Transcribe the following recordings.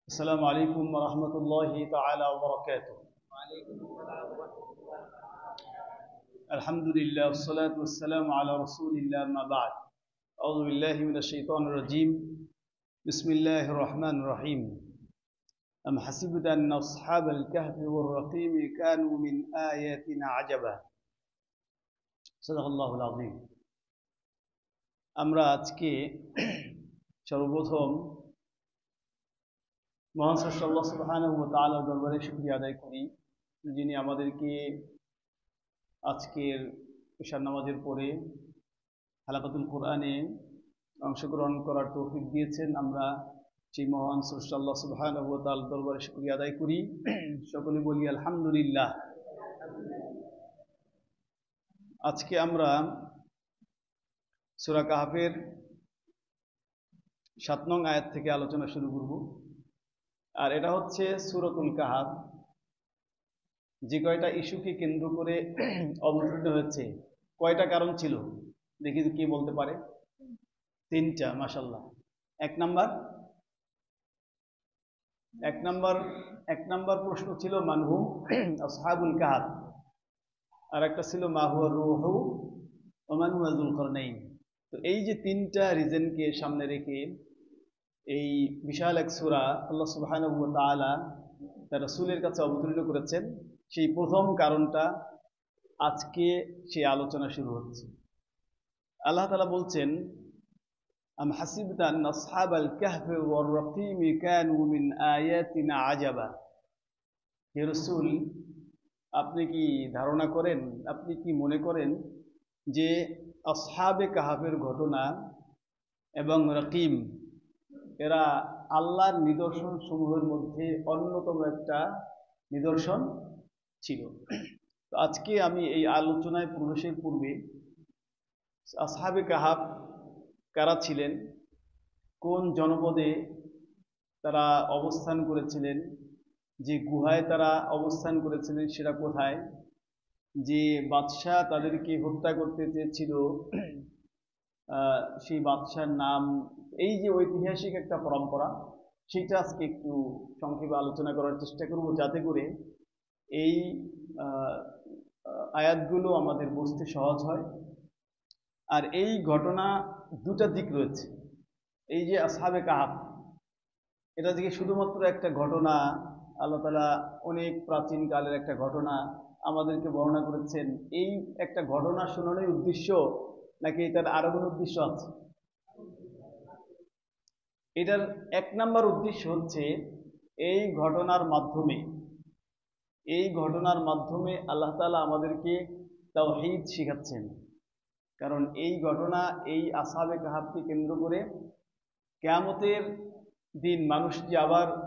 السلام عليكم ورحمة الله تعالى وبركاته. الحمد لله والصلاة والسلام على رسول الله ما بعد. أعوذ بالله من الشيطان الرجيم. بسم الله الرحمن الرحيم. أم حسبت أن أصحاب الكهف والرقيم كانوا من آياتنا عجبا. صدق الله العظيم. আমরা আজকে সর্বপ্রথম মহান স্রষ্টা আল্লাহ সুবহানাহু ওয়া তাআলার দরবারে শুকরিয়া আদায় করি, যিনি আমাদেরকে আজকের ঈশার নামাজের পরে হালাকাতুল কোরআনে অংশগ্রহণ করার তৌফিক দিয়েছেন। আমরা সেই মহান স্রষ্টা আল্লাহ সুবহানাহু ওয়া তাআলার দরবারে শুকরিয়া আদায় করি। সকলে বলি আলহামদুলিল্লাহ। আজকে আমরা সূরা কাহফের ৭ নং আয়াত থেকে আলোচনা শুরু করব। আর এটা হচ্ছে সূরাতুল কাহফ, যে কয়টা ইস্যুকে কেন্দ্র করে অবতীর্ণ হয়েছে। কয়টা কারণ ছিল দেখি কে বলতে পারে? 3টা, মাশাআল্লাহ। এক নাম্বার প্রশ্ন ছিল মানহুম আসহাবুল কাহফ, আর একটা ছিল মা হুয়া রূহু ওয়া মান হুয়া যুল কারনাইন। তো এই যে 3টা রিজনকে সামনে রেখে এই বিশাল এক সূরা আল্লাহ সুবহানাহু ওয়া তাআলা তার রাসূলের কাছে অবতীর্ণ করেছেন। সেই প্রথম কারণটা আজকে সেই আলোচনা শুরু হচ্ছে। আল্লাহ তাআলা বলছেন, আম হাসিবতা আন্না আসহাবাল কাহফি ওয়ার রাকিম কানু মিন আয়াতিনা আজাবা। হে রাসূল, আপনি কি ধারণা করেন, আপনি কি মনে করেন যে আসহাবে কাহফের ঘটনা এবং রাকিম এরা আল্লাহর নিদর্শন সমূহের মধ্যে অন্যতম একটা নিদর্শন ছিল? তো আজকে আমি এই আলোচনায় প্রবেশের পূর্বে আসহাবে কাহফ কারা ছিলেন, কোন জনপদে তারা অবস্থান করেছিলেন, যে গুহায় তারা অবস্থান করেছিলেন সেটা কোথায়, যে বাদশাহ তাদেরকে হত্যা করতে চেয়েছিল সেই বাদশার নাম, এই যে ঐতিহাসিক একটা পরম্পরা, সেটা আজকে একটু সংক্ষেপে আলোচনা করার চেষ্টা করব, যাতে করে এই আয়াতগুলো আমাদের বুঝতে সহজ হয়। আর এই ঘটনা দুটা দিক রয়েছে। এই যে আসহাবে কাহফ, এটা থেকে শুধুমাত্র একটা ঘটনা, আল্লাহ তাআলা অনেক প্রাচীন কালের একটা ঘটনা আমাদেরকে বর্ণনা করেছেন, এই একটা ঘটনা শোনানোর উদ্দেশ্য, নাকি এটার আরো কোনো উদ্দেশ্য আছে? এটার 1 নাম্বার উদ্দেশ্য হচ্ছে এই ঘটনার মাধ্যমে আল্লাহ তাআলা আমাদেরকে তাওহীদ শিখাচ্ছেন। কারণ এই ঘটনা, এই আসহাবে কাহফকে কেন্দ্র করে কিয়ামতের দিন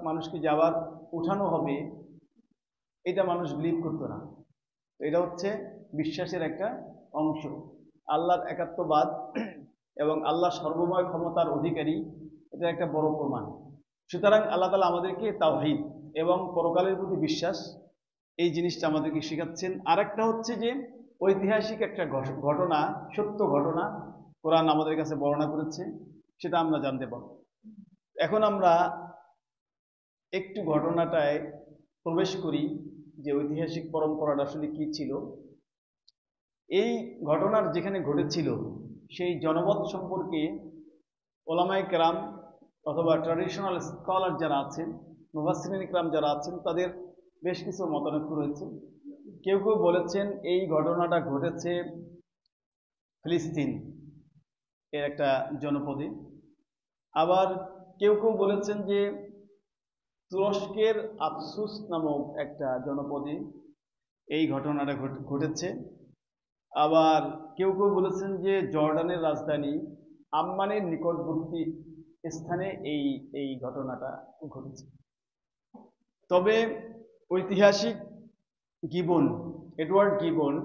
মানুষকে যে আবার উঠানো হবে, এটা মানুষ বিলিভ করতো না। এটা হচ্ছে বিশ্বাসের একটা অংশ। আল্লাহর একাত্মবাদ এবং আল্লাহ সর্বময় ক্ষমতার অধিকারী, এটা একটা বড় প্রমাণ। সুতরাং আল্লাহ তাআলা আমাদেরকে তাওহীদ এবং পরকালের প্রতি বিশ্বাস, এই জিনিসটা আমাদেরকে শেখাচ্ছেন। আরেকটা হচ্ছে যে ঐতিহাসিক একটা ঘটনা, সত্য ঘটনা কোরআন আমাদের কাছে বর্ণনা করেছে, সেটা আমরা জানতে পারব। এখন আমরা একটু ঘটনাটায় প্রবেশ করি, যে ঐতিহাসিক পরম্পরাটা আসলে কি ছিল। এই ঘটনার যেখানে ঘটেছিল সেই জনপদ সম্পর্কে ওলামায়ে কেরাম অথবা ট্র্যাডিশনাল স্কলার যারা আছেন, মুফাসসিরিন ইকরাম যারা আছেন, তাদের বেশ কিছু মতানৈক্য রয়েছে। কেউ কেউ বলেছেন এই ঘটনাটা ঘটেছে ফিলিস্তিন এর একটা জনপদে। আবার কেউ কেউ বলেছেন যে তুরস্কের আফসুস নামক একটা জনপদে এই ঘটনাটা ঘটেছে। আবার কেউ কেউ বলেছেন যে জর্ডানের রাজধানী আম্মানের নিকটবর্তী স্থানে এই ঘটনাটা ঘটেছে। তবে ঐতিহাসিক এডওয়ার্ড গিবন,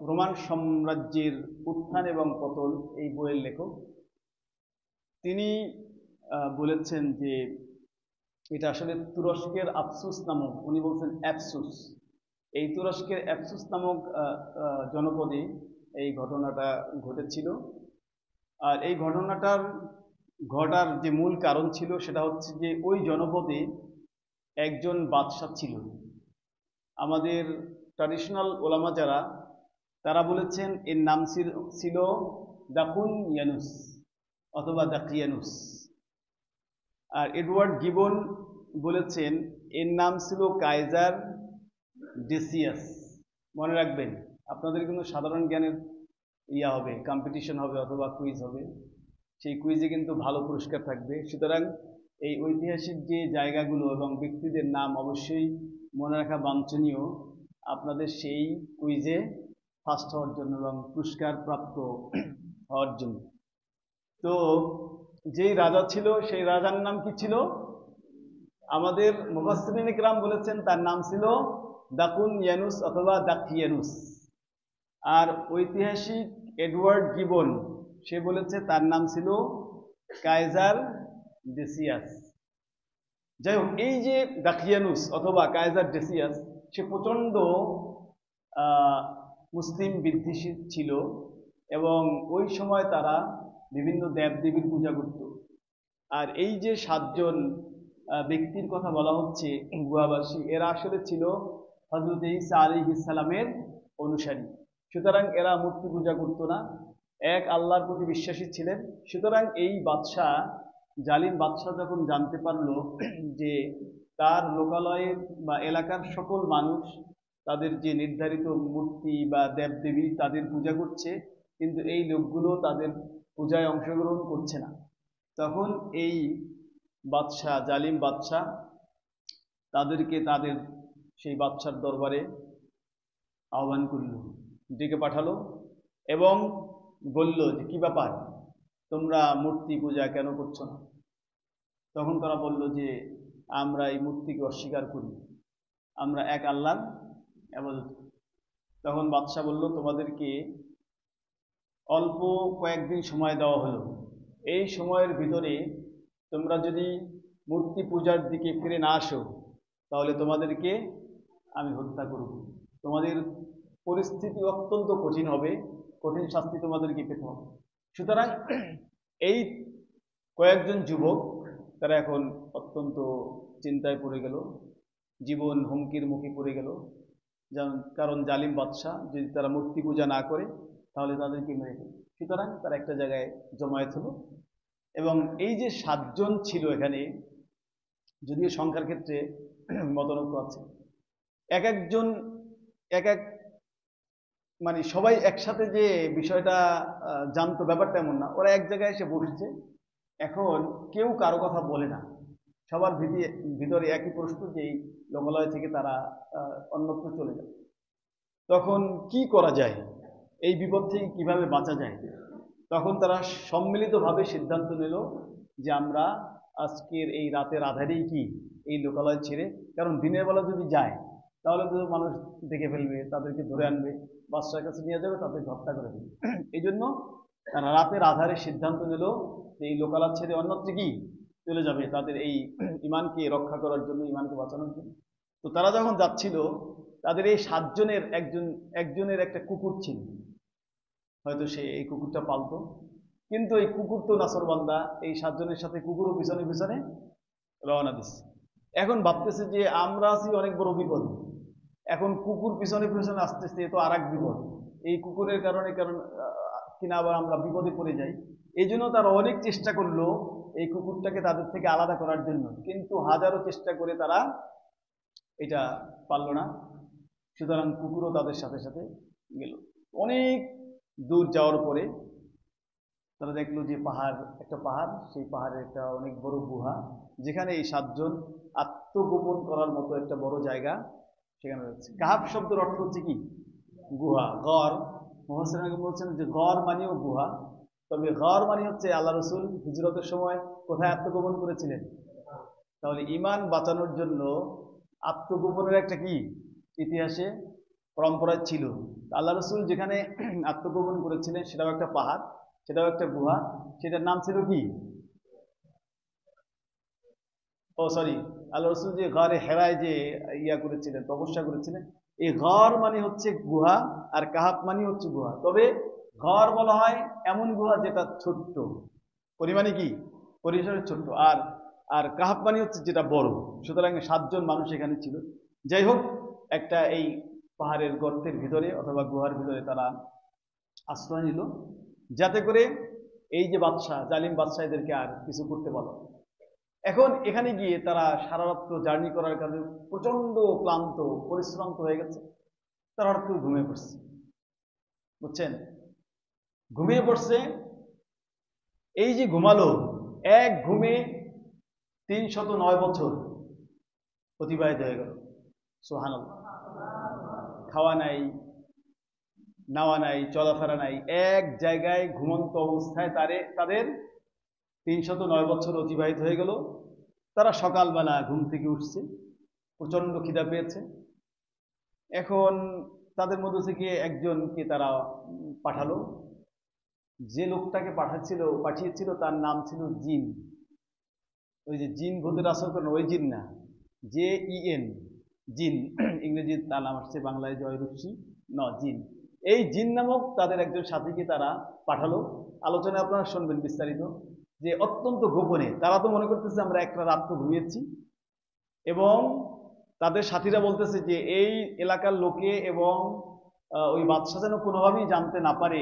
রোমান সাম্রাজ্যের উত্থান এবং পতন এই বইয়ের লেখক, তিনি বলেছেন যে এটা আসলে তুরস্কের আফসুস নামক, উনি বলছেন অ্যাপসুস, এই তুরস্কের অ্যাপসুস নামক জনপদে এই ঘটনাটা ঘটেছিল। আর এই ঘটনাটার ঘটার যে মূল কারণ ছিল সেটা হচ্ছে যে ওই জনপদে একজন বাদশা ছিল। আমাদের ট্র্যাডিশনাল ওলামা যারা, তারা বলেছেন এর নাম ছিল দাকুনিয়ানুস অথবা দাকিয়ানুস। আর এডওয়ার্ড গিবন বলেছেন এর নাম ছিল কাইজার ডেসিয়াস। মনে রাখবেন, আপনাদের কিন্তু সাধারণ জ্ঞানের হবে, কম্পিটিশন হবে অথবা কুইজ হবে, সেই কুইজে কিন্তু ভালো পুরস্কার থাকবে। সুতরাং এই ঐতিহাসিক যে জায়গাগুলো এবং ব্যক্তিদের নাম অবশ্যই মনে রাখা বাঞ্ছনীয় আপনাদের সেই কুইজে ফার্স্ট হওয়ার জন্য এবং পুরস্কার প্রাপ্ত হওয়ার জন্য। তো যেই রাজা ছিল সেই রাজার নাম কি ছিল? আমাদের মুফাসসিরিন ইকরাম বলেছেন তার নাম ছিল দাকুনিয়ানুস অথবা দাকিয়ানুস। আর ঐতিহাসিক এডওয়ার্ড গিবন সে বলেছে তার নাম ছিল কাইজার ডেসিয়াস। যাই হোক, এই যে দাকিয়ানুস অথবা কাইজার ডেসিয়াস সে প্রচণ্ড মুসলিম বিদ্বেষী ছিল এবং ওই সময় তারা বিভিন্ন দেবদেবীর পূজা করত। আর এই যে 7 জন ব্যক্তির কথা বলা হচ্ছে গুহাবাসী, এরা আসলে ছিল হযরত ঈসা আলাইহিস সালামের অনুসারী। সুতরাং এরা মূর্তি পূজা করত না, এক আল্লাহর প্রতি বিশ্বাসী ছিলেন। সুতরাং এই বাদশাহ, জালিম বাদশাহ যখন জানতে পারল যে তার লোকালয়ের বা এলাকার সকল মানুষ তাদের যে নির্ধারিত মূর্তি বা দেবদেবী তাদের পূজা করছে, কিন্তু এই লোকগুলো তাদের পূজায় অংশগ্রহণ করছে না, তখন এই বাদশাহ, জালিম বাদশাহ তাদেরকে তাদের সেই বাদশার দরবারে আহ্বান করল, ডেকে পাঠালো এবং বলল যে কি ব্যাপার, তোমরা মূর্তি পূজা কেন করছো না? তখন তারা বলল যে আমরা এই মূর্তিকে অস্বীকার করি, আমরা এক আল্লাহর ইবাদত করি। তখন বাদশাহ বলল তোমাদেরকে অল্প কয়েকদিন সময় দেওয়া হলো, এই সময়ের ভিতরে তোমরা যদি মূর্তি পূজার দিকে ফিরে না আসো তাহলে তোমাদেরকে আমি হত্যা করব। তোমাদের পরিস্থিতি অত্যন্ত কঠিন হবে, কঠিন শাস্তি তোমাদেরকে পেতে হবে। সুতরাং এই কয়েকজন যুবক তারা এখন অত্যন্ত চিন্তায় পড়ে গেল, জীবন হুমকির মুখে পড়ে গেল। কারণ জালিম বাদশাহ যদি তারা মূর্তি পূজা না করে তাহলে তাদেরকে মেরে ফেলবে। সুতরাং তারা একটা জায়গায় জমায়েত হলো এবং এই যে 7 জন ছিল এখানে, যদিও সংখ্যার ক্ষেত্রে মতানৈক্য আছে, এক একজন এক এক মানে সবাই একসাথে যে বিষয়টা জানতো ব্যাপারটা এমন না। ওরা এক জায়গায় এসে বসছে, এখন কেউ কারো কথা বলে না, সবার ভিতরে একই প্রশ্ন যে এই লোকালয় থেকে তারা অন্যত্র চলে যাবে। তখন কি করা যায়, এই বিপদ থেকে কিভাবে বাঁচা যায়? তখন তারা সম্মিলিতভাবে সিদ্ধান্ত নিল যে আমরা আজকের এই রাতের আধারেই কি এই লোকালয় ছেড়ে, কারণ দিনের বেলা যদি যায় তাহলে তো মানুষ দেখে ফেলবে, তাদেরকে ধরে আনবে, বাদশার কাছে নিয়ে যাবে, তাদেরকে হত্যা করে দেবে। এই জন্য তারা রাতের আধারে সিদ্ধান্ত নিল যে এই লোকালয় ছেড়ে অন্যত্র কি চলে যাবে, তাদের এই ইমানকে রক্ষা করার জন্য, ইমানকে বাঁচানোর জন্য। তো তারা যখন যাচ্ছিল, তাদের এই 7 জনের একজনের একটা কুকুর ছিল, হয়তো সে এই কুকুরটা পালতো, কিন্তু এই কুকুর তো নাসরবান্দা, এই 7 জনের সাথে কুকুরও পিছনে পিছনে রওনা দিচ্ছে। এখন ভাবতেছে যে আমরা আছি অনেক বড় বিপদ, এখন কুকুর পিছনে পিছনে আসতেছে, এ তো আর এক বিপদ, এই কুকুরের কারণে কিনা আবার আমরা বিপদে পড়ে যাই। এই জন্য তারা অনেক চেষ্টা করলো এই কুকুরটাকে তাদের থেকে আলাদা করার জন্য, কিন্তু হাজারো চেষ্টা করে তারা এটা পারল না। সুতরাং কুকুরও তাদের সাথে সাথে গেল। অনেক দূর যাওয়ার পরে তারা দেখলো যে একটা পাহাড়, সেই পাহাড়ের একটা অনেক বড় গুহা, যেখানে এই 7 জন আত্মগোপন করার মতো একটা বড় জায়গা সেখানে রয়েছে। কাহাফ শব্দের অর্থ হচ্ছে কি? গুহা। গর, মুফাসসিরিন বলছেন যে গর মানেও গুহা, তবে গর মানে হচ্ছে আল্লাহ রসুল হিজরতের সময় কোথায় আত্মগোপন করেছিলেন। তাহলে ইমান বাঁচানোর জন্য আত্মগোপনের একটা কি ইতিহাসে পরম্পরা ছিল। আল্লাহ রসুল যেখানে আত্মগোপন করেছিলেন সেটাও একটা পাহাড়, সেটাও একটা গুহা, সেটার নাম ছিল কি? আল্লাহ রসুল যে গরে হেরায় যে করেছিলেন, তপস্যা করেছিলেন, এই গর মানে হচ্ছে গুহা আর কাহাফ মানে হচ্ছে গুহা। তবে গর বলা হয় এমন গুহা যেটা ছোট্ট, পরিমাণে কি পরিসরে ছোট্ট, আর আর কাহাব মানে হচ্ছে যেটা বড়, সুতরাং 7 জন মানুষ এখানে ছিল। যাই হোক, একটা এই পাহাড়ের গর্তের ভিতরে অথবা গুহার ভিতরে তারা আশ্রয় নিল, যাতে করে এই যে বাদশাহ, জালিম বাদশাহ এদেরকে আর কিছু করতে পারল না। এখন এখানে গিয়ে তারা সারা রাত্র জার্নি করার কারণে প্রচন্ড ক্লান্ত, পরিশ্রান্ত হয়ে গেছে। তারা হঠাৎ করে ঘুমিয়ে পড়ছে, বুঝছেন? ঘুমিয়ে পড়ছে। এই যে ঘুমালো, এক ঘুমে 309 বছর অতিবাহিত হয়ে গেল। সুবহানাল্লাহ। খাওয়া নাই, নাওয়া নাই, চলাফেরা নাই, এক জায়গায় ঘুমন্ত অবস্থায় তাদের 309 বছর অতিবাহিত হয়ে গেল। তারা সকালবেলা ঘুম থেকে উঠছে, প্রচন্ড খিদা পেয়েছে। এখন তাদের মধ্যে থেকে একজনকে তারা পাঠালো। যে লোকটাকে পাঠিয়েছিল তার নাম ছিল জিন। ওই যে জিন ভূতের আসর করেন ওই জিন না, JEN, জিন। ইংরেজির তার নাম আসছে, বাংলায় জয়রুষি ন, জিন। এই জিন নামক তাদের একজন সাথীকে তারা পাঠালো। আলোচনায় আপনারা শুনবেন বিস্তারিত, যে অত্যন্ত গোপনে। তারা তো মনে করতেছে আমরা একটা রাত তো ঘুমিয়েছি, এবং তাদের সাথীরা বলতেছে যে এই এলাকার লোকে এবং ওই বাদশা যেন কোনোভাবেই জানতে না পারে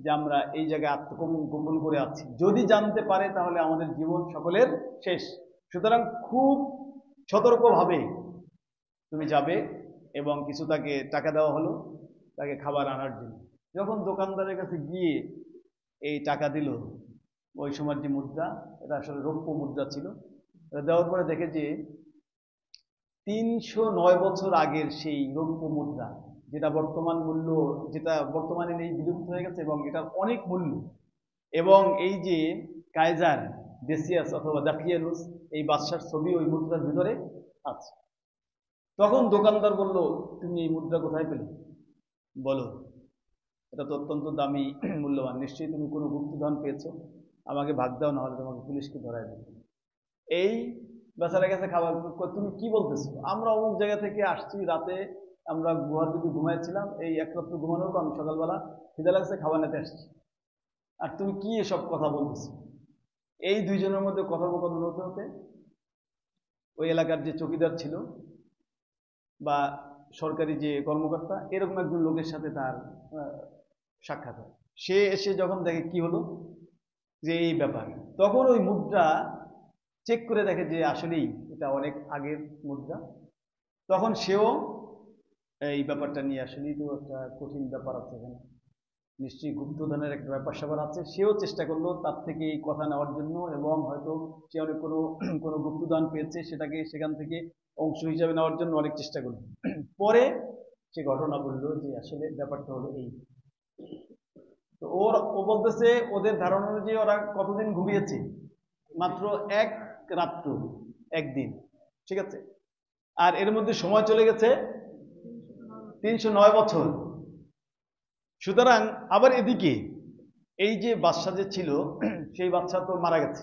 যে আমরা এই জায়গায় আত্মগোপন করে আছি। যদি জানতে পারে তাহলে আমাদের জীবন সকলের শেষ। সুতরাং খুব সতর্কভাবে তুমি যাবে, এবং কিছু তাকে টাকা দেওয়া হলো তাকে খাবার আনার জন্য। যখন দোকানদারের কাছে গিয়ে এই টাকা দিল, ওই সময়ের যে মুদ্রা, এটা আসলে রৌপ্য মুদ্রা ছিল, দেওয়ার পরে দেখে যে 309 বছর আগের সেই রৌপ্য মুদ্রা, যেটা বর্তমানে নেই, বিলুপ্ত হয়ে গেছে, এবং এটার অনেক মূল্য। এবং এই যে কাইজার ডেসিয়াস অথবা দাকিয়ানুস, এই বাদশার ছবি ওই মুদ্রার ভিতরে আছে। তখন দোকানদার বলল, তুমি এই মুদ্রা কোথায় পেলে? বলো, এটা তো অত্যন্ত দামি, মূল্যবান, নিশ্চয়ই তুমি কোনো গুপ্তধন পেয়েছো, আমাকে ভাগ দাও, না হলে তোমাকে পুলিশকে ধরায় দেবে। এই বেচারা গেছে খাবার। তুমি কি বলতেছো? আমরা অমুক জায়গা থেকে আসছি, রাতে আমরা গুহার ভিতরে ঘুমাইছিলাম, এই এক রাত্র ঘুমানোর পর আমি সকালবেলা খিদে লাগছে, খাবার নিতে আসছি, আর তুমি কি এসব কথা বলতেছো? এই দুইজনের মধ্যে কথোপকথন হতে হতে ওই এলাকার যে চৌকিদার ছিল বা সরকারি যে কর্মকর্তা, এরকম একজন লোকের সাথে তার সাক্ষাৎ হয়। সে এসে যখন দেখে কি হলো, যে এই ব্যাপার, তখন ওই মুদ্রা চেক করে দেখে যে আসলেই এটা অনেক আগের মুদ্রা। তখন সেও এই ব্যাপারটা নিয়ে, আসলেই তো একটা কঠিন ব্যাপার আছে এখানে, নিশ্চয়ই গুপ্তধনের একটা ব্যাপার স্যাপার আছে। সেও চেষ্টা করলো তার থেকে এই কথা নেওয়ার জন্য, এবং হয়তো সে অনেক কোনো গুপ্তধন পেয়েছে, সেটাকে সেখান থেকে অংশ হিসাবে নেওয়ার জন্য অনেক চেষ্টা করলো। পরে সে ঘটনা বললো যে আসলে ব্যাপারটা হলো এই। তো ও বলতেছে ওদের ধারণা অনুযায়ী ওরা কতদিন ঘুমিয়েছে? মাত্র এক রাত্র, একদিন, ঠিক আছে। আর এর মধ্যে সময় চলে গেছে 309 বছর। সুতরাং আবার এদিকে এই যে বাদশা যে ছিল, সেই বাদশা তো মারা গেছে।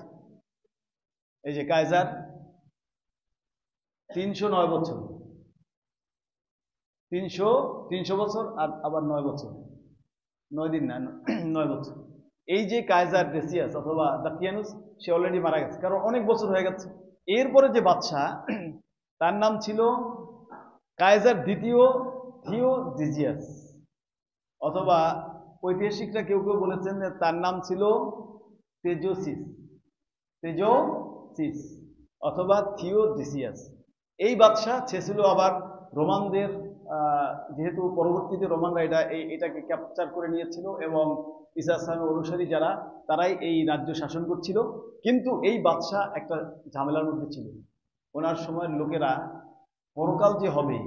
এই যে কায়জার 309 বছর, 300 বছর, আর আবার 9 বছর, 9 দিন না, 9 বছর। এই যে কায়জার ডেসিয়াস অথবা দাকিয়ানুস, সে অলরেডি মারা গেছে, কারণ অনেক বছর হয়ে গেছে। এরপরে যে বাদশা, তার নাম ছিল কায়জার দ্বিতীয় থিওডিজিয়াস, অথবা ঐতিহাসিকরা কেউ কেউ বলেছেন যে তার নাম ছিল তেজোসিস অথবা থিওডিসিয়াস। এই বাদশা সে ছিল আবার রোমানদের, যেহেতু পরবর্তীতে রোমানরা এটাকে ক্যাপচার করে নিয়েছিল, এবং ঈসা ইসলামের অনুসারী যারা, তারাই এই রাজ্য শাসন করছিল। কিন্তু এই বাদশা একটা ঝামেলার মধ্যে ছিল। ওনার সময়ের লোকেরা পরকাল যে হবে,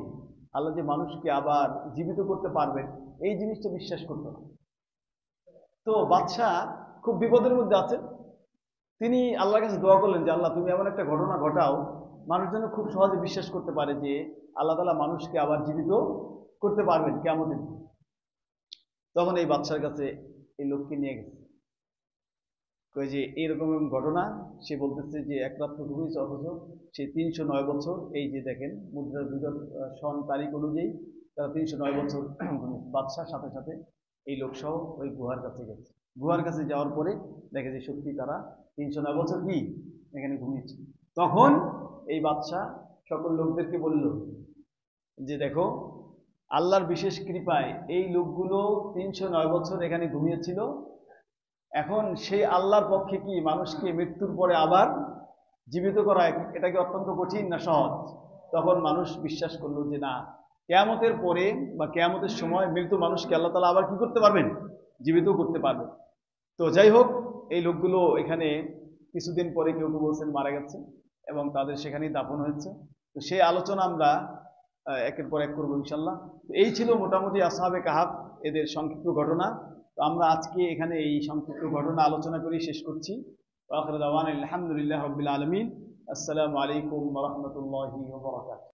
আল্লাহ যে মানুষকে আবার জীবিত করতে পারবেন, এই জিনিসটা বিশ্বাস করত না। তো বাদশা খুব বিপদের মধ্যে আছেন। তিনি আল্লাহর কাছে দোয়া করলেন যে আল্লাহ, তুমি এমন একটা ঘটনা ঘটাও, মানুষ যেন খুব সহজে বিশ্বাস করতে পারে যে আল্লাহ তাআলা মানুষকে আবার জীবিত করতে পারবেন কিয়ামতের দিন। তখন এই বাদশার কাছে এই লোককে নিয়ে গেছে, কই যে এইরকম ঘটনা। সে বলতেছে যে এক রাত্র ঘুমিয়েছে, অথচ সে 309 বছর, এই যে দেখেন মুদ্রার ভিতর সন তারিখ অনুযায়ী তারা 309 বছর ঘুমিয়েছে। বাদশার সাথে সাথে এই লোকসহ ওই গুহার কাছে গেছে। গুহার কাছে যাওয়ার পরে দেখে যে সত্যি তারা 309 বছর কি এখানে ঘুমিয়েছে। তখন এই বাদশাহ সকল লোকদেরকে বলল যে দেখো, আল্লাহর বিশেষ কৃপায় এই লোকগুলো 309 বছর এখানে ঘুমিয়েছিল, এখন সেই আল্লাহর পক্ষে কি মানুষকে মৃত্যুর পরে আবার জীবিত করা এটা কি অত্যন্ত কঠিন না সহজ? তখন মানুষ বিশ্বাস করলো যে না, কিয়ামতের পরে বা কিয়ামতের সময় মৃত মানুষকে আল্লাহ তাআলা আবার কি করতে পারবেন, জীবিত করতে পারবেন। তো যাই হোক, এই লোকগুলো এখানে কিছুদিন পরে কেউ কেউ বলছেন মারা গেছে এবং তাদের সেখানেই দাফন হয়েছে। তো সেই আলোচনা আমরা একের পর এক করবো ইনশাল্লাহ। তো এই ছিল মোটামুটি আসহাবে কাহাফ এদের সংক্ষিপ্ত ঘটনা। তো আমরা আজকে এখানে এই সংক্ষিপ্ত ঘটনা আলোচনা করে শেষ করছি। আখির দাওয়ানা আলহামদুলিল্লাহি রাব্বিল আলামিন। আসসালামু আলাইকুম ওয়া রাহমাতুল্লাহি ওয়া বারাকাতুহু।